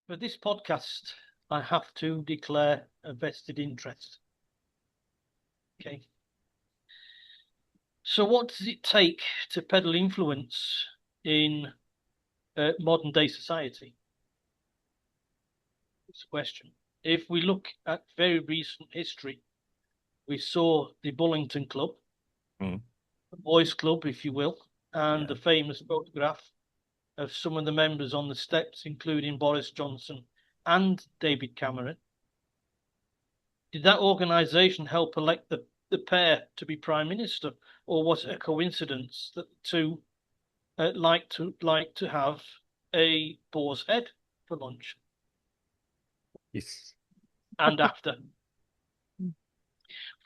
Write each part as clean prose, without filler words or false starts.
For this podcast, I have to declare a vested interest. Okay. So, what does it take to peddle influence in modern day society? It's a question. If we look at very recent history, we saw the Bullington Club, the boys' club, if you will, and the famous photograph of some of the members on the steps, including Boris Johnson and David Cameron. Did that organisation help elect the pair to be prime minister, or was it a coincidence that the two like to have a boar's head for lunch? Yes. And after?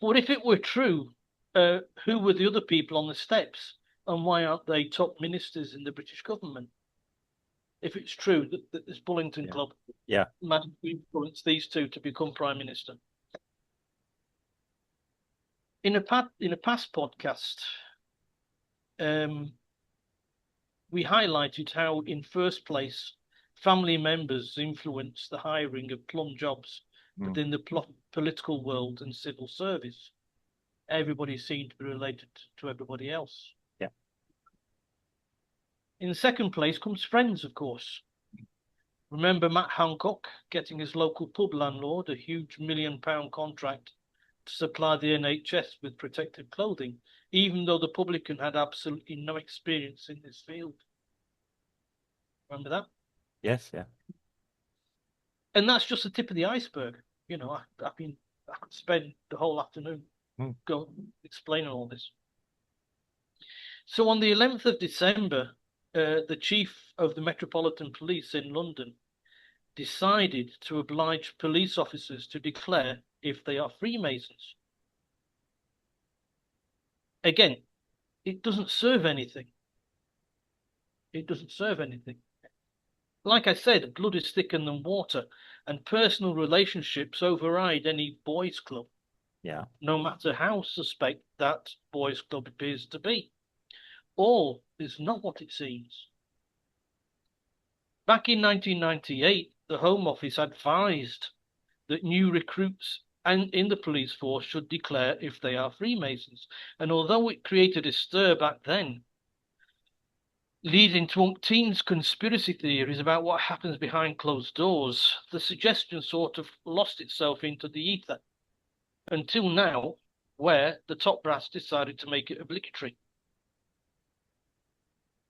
But if it were true, who were the other people on the steps, and why aren't they top ministers in the British government? If it's true that this Bullington Club managed to influence these two to become prime minister. In a past podcast, we highlighted how, in first place, family members influence the hiring of plum jobs within the political world and civil service. Everybody seemed to be related to everybody else. Yeah. In the second place comes friends, of course. Remember Matt Hancock getting his local pub landlord a huge £1 million contract to supply the NHS with protective clothing, even though the publican had absolutely no experience in this field. Remember that? Yes, yeah. And that's just the tip of the iceberg. You know, I could spend the whole afternoon explaining all this. So on the 11th of December, the chief of the Metropolitan Police in London decided to oblige police officers to declare if they are Freemasons. Again, it doesn't serve anything. It doesn't serve anything. Like I said, blood is thicker than water, and personal relationships override any boys' club. Yeah. No matter how suspect that boys' club appears to be. All is not what it seems. Back in 1998, the Home Office advised that new recruits in the police force should declare if they are Freemasons. And although it created a stir back then, leading to umpteen conspiracy theories about what happens behind closed doors, the suggestion sort of lost itself into the ether until now, where the top brass decided to make it obligatory.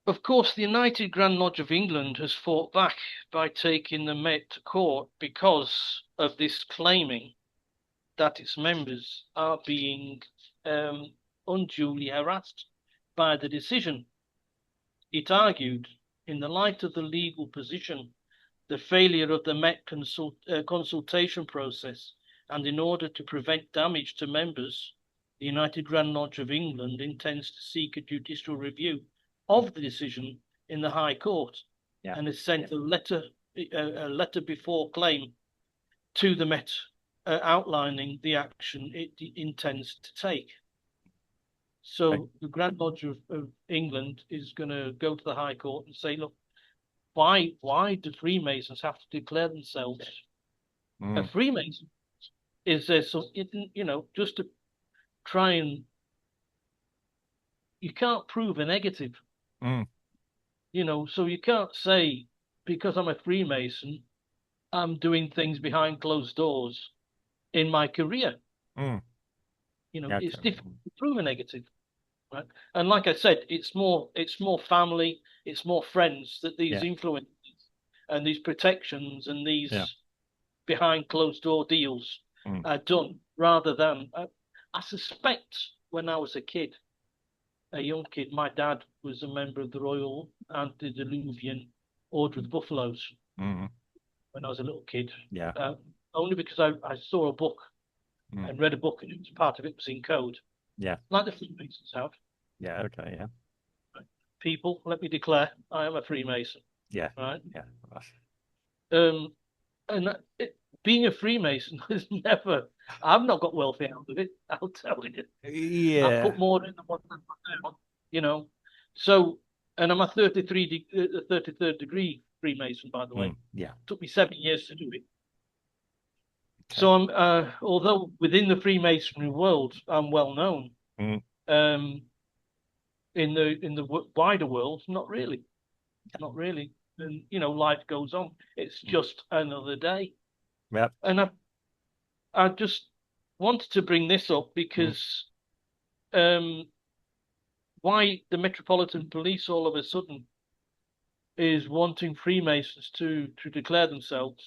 Of course, the United Grand Lodge of England has fought back by taking the Met to court because of this claiming that its members are being unduly harassed by the decision. It argued, in the light of the legal position, the failure of the Met consultation process, and in order to prevent damage to members, the United Grand Lodge of England intends to seek a judicial review of the decision in the High Court, and has sent a letter before claim to the Met outlining the action it intends to take. So the Grand Lodge of England is going to go to the High Court and say, look, why do Freemasons have to declare themselves a Freemason? Is there some, just to try and, you can't prove a negative. So you can't say, because I'm a Freemason, I'm doing things behind closed doors in my career. It's difficult to prove a negative, right? And like I said, it's more family, it's more friends that these influences and these protections and these behind closed door deals are done, rather than I suspect when I was a young kid, my dad was a member of the Royal Antediluvian Order of the Buffaloes when I was a little kid. Only because I saw a book and read a book, and part of it was in code. Like the Freemasons have. People, let me declare, I am a Freemason. Right. And being a Freemason has never. I've not got wealthy out of it. I'll tell you. I put more in than what I put down. So, and I'm a 33rd degree Freemason, by the way. Yeah. It took me 7 years to do it. Okay. So I'm, although within the Freemasonry world, I'm well known. Mm. In the wider world, not really, not really. And life goes on. It's just another day. Yep. And I just wanted to bring this up because why the Metropolitan Police all of a sudden is wanting Freemasons to declare themselves.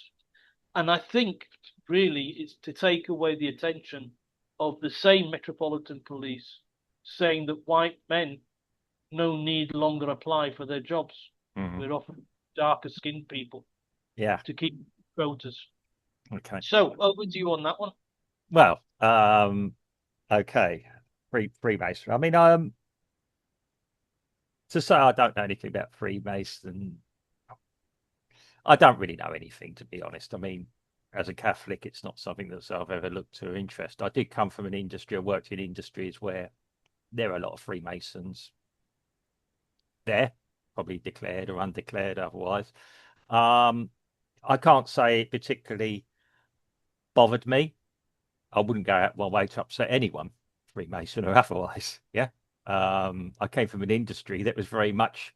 And I think really it's to take away the attention of the same Metropolitan Police saying that white men no need longer apply for their jobs. We're often darker skinned people Yeah. to keep quotas. Okay. So over to you on that one. Well, okay. Freemason. I mean, to say I don't know anything about Freemason, I don't really know anything, to be honest. I mean, as a Catholic, it's not something that I've ever looked to interest. I did come from an industry, I worked in industries where there are a lot of Freemasons there, probably declared or undeclared otherwise. I can't say it particularly bothered me. I wouldn't go out my way to upset anyone, Freemason or otherwise. Yeah. I came from an industry that was very much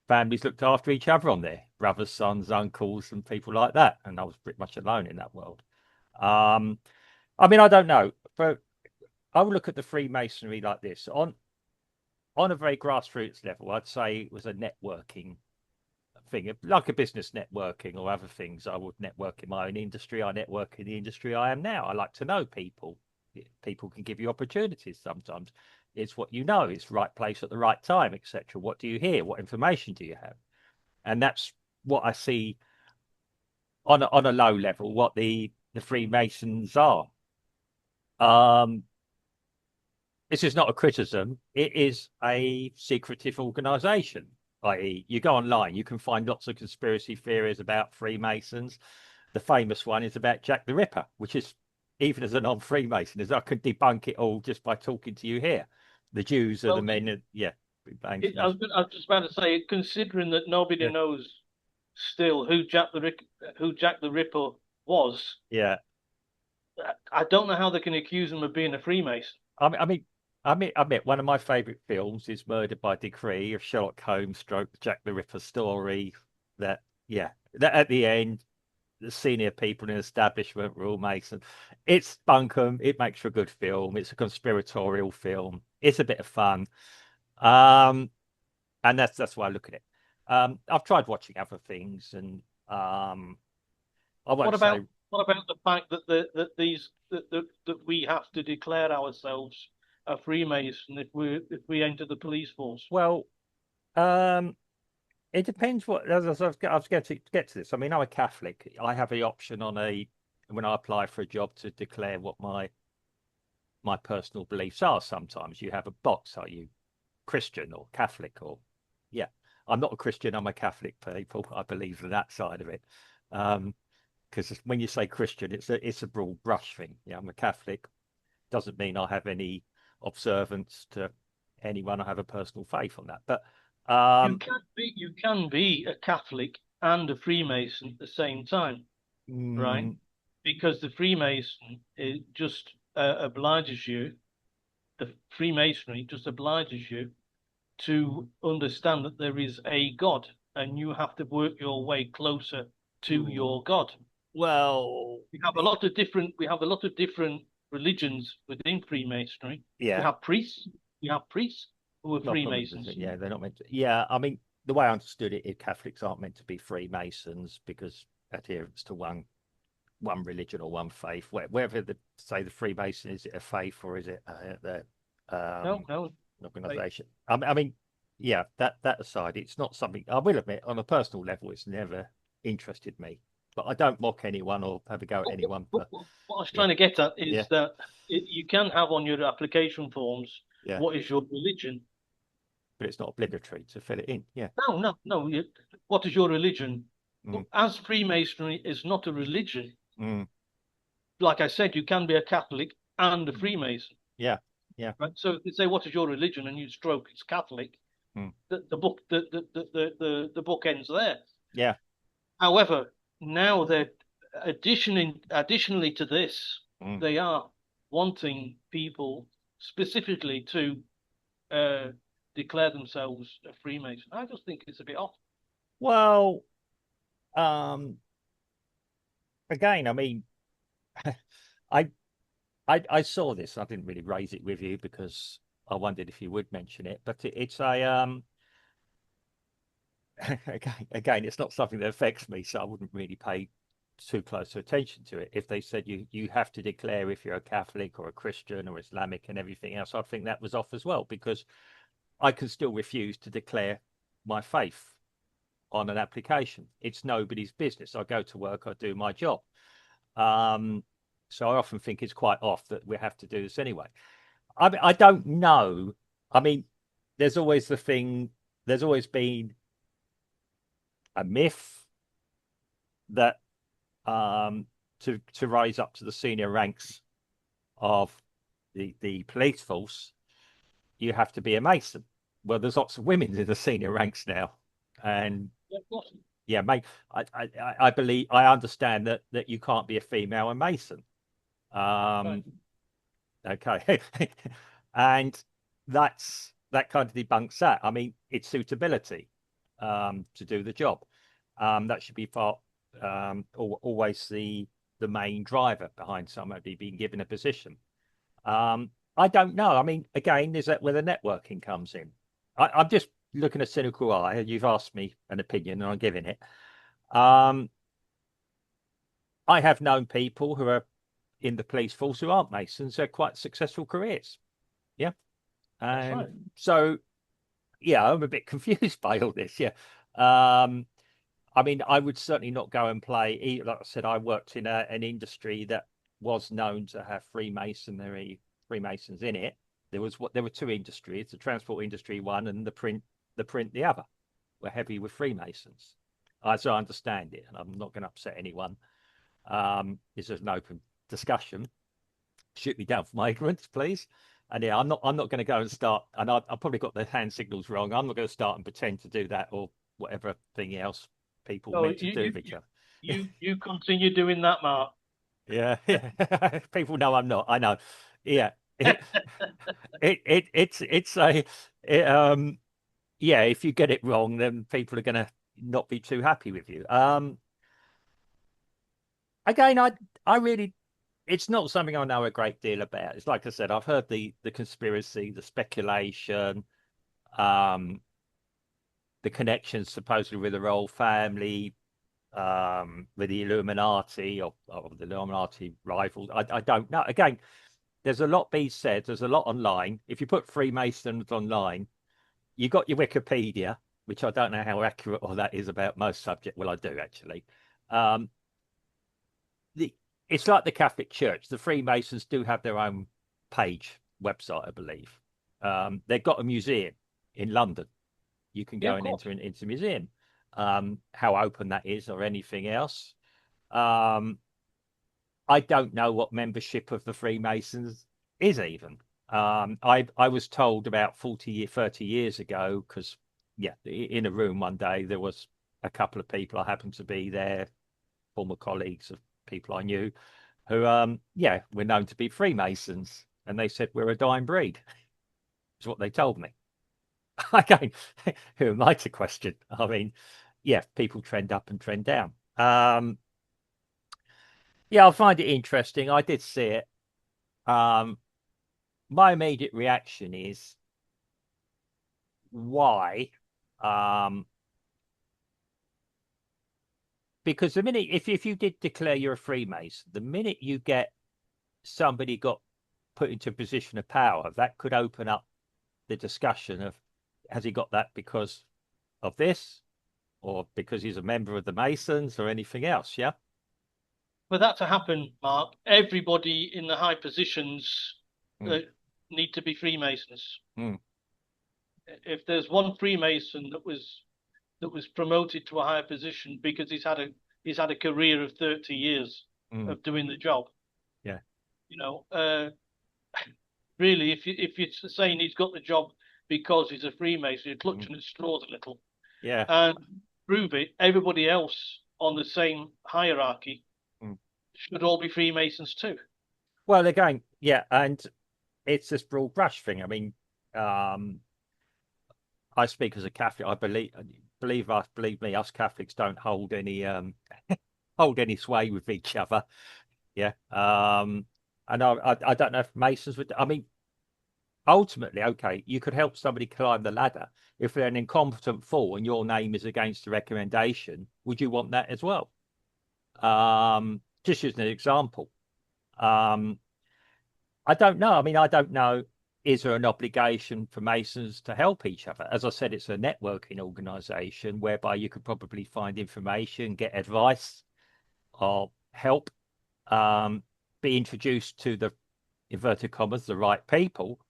families looked after each other on there, brothers, sons, uncles, and people like that. And I was pretty much alone in that world. I mean, I don't know, but I would look at the Freemasonry like this. On a very grassroots level, I'd say it was a networking thing, like a business networking or other things. I would network in my own industry. I network in the industry I am now. I like to know people. People can give you opportunities sometimes. It's what you know. It's right place at the right time, etc. What do you hear? What information do you have? And that's what I see on a low level. What the Freemasons are. Um, this is not a criticism. It is a secretive organization. I.e., you go online, you can find lots of conspiracy theories about Freemasons. The famous one is about Jack the Ripper, which is, even as a non-Freemason, as I can debunk it all just by talking to you here. The Jews are the men. Yeah. I was just about to say, considering that nobody Yeah. knows still who Jack the Ripper was, Yeah. I don't know how they can accuse him of being a Freemason. I admit one of my favourite films is Murder by Decree, of Sherlock Holmes stroke Jack the Ripper story. That at the end, the senior people in the establishment were all Mason. It's bunkum. It makes for a good film. It's a conspiratorial film. It's a bit of fun. And that's why I look at it. I've tried watching other things, and I What won't about say. the fact that that we have to declare ourselves a Freemason if we enter the police force? Well, it depends what. As I was going to get to this. I mean, I'm a Catholic. I have the option when I apply for a job to declare what my personal beliefs are. Sometimes you have a box. Are you Christian or Catholic? Or yeah, I'm not a Christian. I'm a Catholic. People, I believe in that side of it. Because when you say Christian, it's a broad brush thing. Yeah, I'm a Catholic. Doesn't mean I have any observance to anyone. I have a personal faith on that. But You can be a Catholic and a Freemason at the same time, right? Because the Freemason just obliges you. The Freemasonry just obliges you to understand that there is a God, and you have to work your way closer to your God. Well, We have a lot of different religions within Freemasonry. yeah. We have priests. We have priests who are Not Freemasons. Yeah, they're not meant to. Yeah, I mean, the way I understood it, Catholics aren't meant to be Freemasons because adherence to one religion or one faith. Whether say the Freemason, is it a faith or is it the No. organization? I mean, yeah. That aside, it's not something I will admit on a personal level. It's never interested me, but I don't mock anyone or have a go at anyone. What I was trying to get at is Yeah. that you can have on your application forms, Yeah. what is your religion? But it's not obligatory to fill it in. Yeah. No. What is your religion? Mm. As Freemasonry is not a religion, Mm. like I said, you can be a Catholic and a Freemason. Yeah. Yeah. Right. So if they say, "What is your religion?" and you stroke, it's Catholic. Mm. The book ends there. Yeah. However, now they're additionally to this, Mm. they are wanting people specifically to uh, declare themselves a Freemason. I just think it's a bit off. Well, um, again, I mean, I, I saw this. I didn't really raise it with you because I wondered if you would mention it. But it's a again, it's not something that affects me, so I wouldn't really pay too close attention to it. If they said you have to declare if you're a Catholic or a Christian or Islamic and everything else, I think that was off as well because I can still refuse to declare my faith on an application. It's nobody's business. I go to work, I do my job. Um, so I often think it's quite off that we have to do this anyway. I mean, I don't know. I mean, there's always the thing. There's always been a myth that to rise up to the senior ranks of the police force, you have to be a Mason. Well, there's lots of women in the senior ranks now, and yeah, mate, I believe I understand that you can't be a female a Mason. Right. Um, okay, and that kind of debunks that. I mean, it's suitability to do the job. That should be far always the main driver behind somebody being given a position. I don't know. I mean, again, is that where the networking comes in? I'm just looking at cynical eye. You've asked me an opinion, and I'm giving it. Um, I have known people who are in the police force who aren't Masons. They're quite successful careers. Yeah. That's right. And so, yeah, I'm a bit confused by all this. Yeah. Um, I mean, I would certainly not go and play. Like I said, I worked in an industry that was known to have Freemasons in it. There were two industries: the transport industry one, and the print the other. Were heavy with Freemasons, as I understand it. And I'm not going to upset anyone. This is an open discussion. Shoot me down for my ignorance, please. And yeah, I'm not going to go and start. And I've probably got the hand signals wrong. I'm not going to start and pretend to do that or whatever thing else people So meant to do with each other. you continue doing that, Mark. Yeah, yeah. People know I'm not. I know. Yeah. It, it's a it, yeah, if you get it wrong, then people are gonna not be too happy with you. Again, I really it's not something I know a great deal about. It's like I said, I've heard the conspiracy, the speculation, um, the connections supposedly with the royal family, with the Illuminati or the Illuminati rivals. I don't know. Again, there's a lot being said. There's a lot online. If you put Freemasons online, you got your Wikipedia, which I don't know how accurate all that is about most subject. Well, I do actually. Um, the it's like the Catholic Church. The Freemasons do have their own page website, I believe. They've got a museum in London. You can Yeah, go of and course. enter into a museum. How open that is or anything else. Um, I don't know what membership of the Freemasons is even. I was told about 30 years ago, because yeah, in a room one day there was a couple of people. I happened to be there, former colleagues of people I knew, who yeah, were known to be Freemasons, and they said we're a dying breed. Is what they told me. Again, who am I to question? I mean, yeah, people trend up and trend down. Yeah, I find it interesting. I did see it. Um, my immediate reaction is why? Um, because the minute if you did declare you're a Freemason, the minute you get somebody got put into a position of power, that could open up the discussion of has he got that because of this or because he's a member of the Masons or anything else? Yeah. For that to happen, Mark, everybody in the high positions Mm, uh, need to be Freemasons. mm, If there's one Freemason that was promoted to a higher position because he's had a career of 30 years mm, of doing the job, yeah. you know, really, if you're saying he's got the job because he's a Freemason, you're Mm, clutching at straws a little. yeah. And prove it, everybody else on the same hierarchy Mm. should all be Freemasons too. Well, again, yeah, and it's this broad brush thing. I mean, um, I speak as a Catholic. I believe me, us Catholics don't hold any hold any sway with each other. Yeah. And I don't know if Masons would. I mean, ultimately, okay, you could help somebody climb the ladder. If they're an incompetent fool and your name is against the recommendation, would you want that as well? Just as an example. Um, I don't know. I mean, I don't know. Is there an obligation for Masons to help each other? As I said, it's a networking organization whereby you could probably find information, get advice, or help, be introduced to the inverted commas, the right people.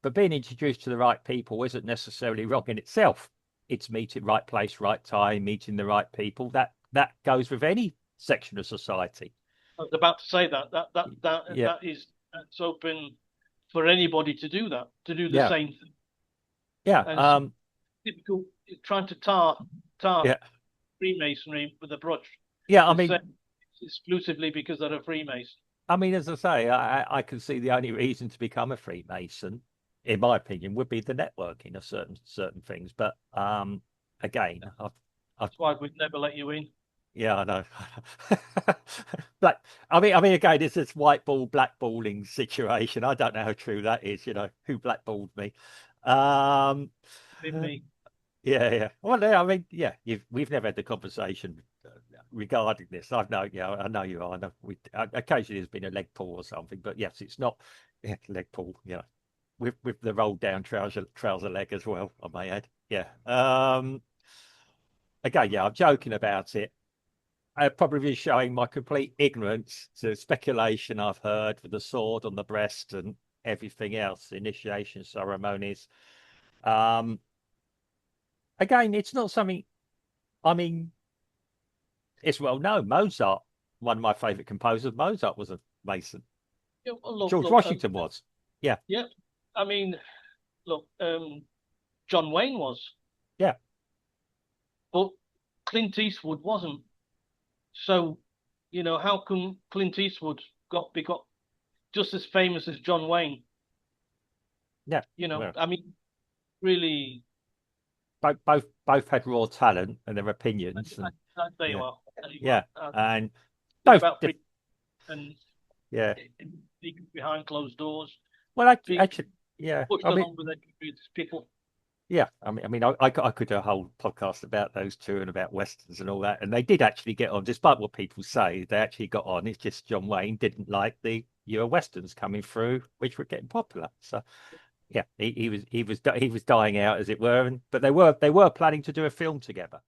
But being introduced to the right people isn't necessarily wrong in itself. It's meeting right place, right time, meeting the right people. That goes with any section of society. I was about to say Yeah, that's open for anybody to do that, to do the yeah, same thing. yeah, And it's difficult trying to tar yeah, Freemasonry with a brush yeah. and say it's exclusively because they're a Freemason. I mean, as I say, I can see the only reason to become a Freemason, in my opinion, would be the networking of certain things. But again, I've That's why we'd never let you in. yeah, I know. Black. I mean, again, it's this white ball, black balling situation. I don't know how true that is. You know, who blackballed me? Um, With me. yeah, yeah. Well, yeah, I mean, yeah, we've never had the conversation regarding this. Yeah, I know you are. I know occasionally there's been a leg pull or something, but yes, it's not leg pull. You know, with the rolled down trouser leg as well. I may add. Yeah. Again, yeah, I'm joking about it. Probably showing my complete ignorance to speculation I've heard with the sword on the breast and everything else, initiation ceremonies. Um, Again, it's not something. I mean, it's well known. Mozart, one of my favorite composers, Mozart was a Mason. Yeah, well, look, George look, Washington was. Yeah, yeah. I mean, look, John Wayne was, yeah, but Clint Eastwood wasn't. So, how come Clint Eastwood got just as famous as John Wayne? yeah. Well, I mean, really, both had raw talent and their opinions, and there you yeah, are. There you yeah, are. and Thing both. about free and Yeah. behind closed doors, Well, being actually, yeah. pushed I mean, along with their people. yeah, I could do a whole podcast about those two and about westerns and all that, and they did actually get on, despite what people say. They actually got on. It's just John Wayne didn't like the Euro westerns coming through, which were getting popular. So yeah, he was dying out, as it were. But they were planning to do a film together.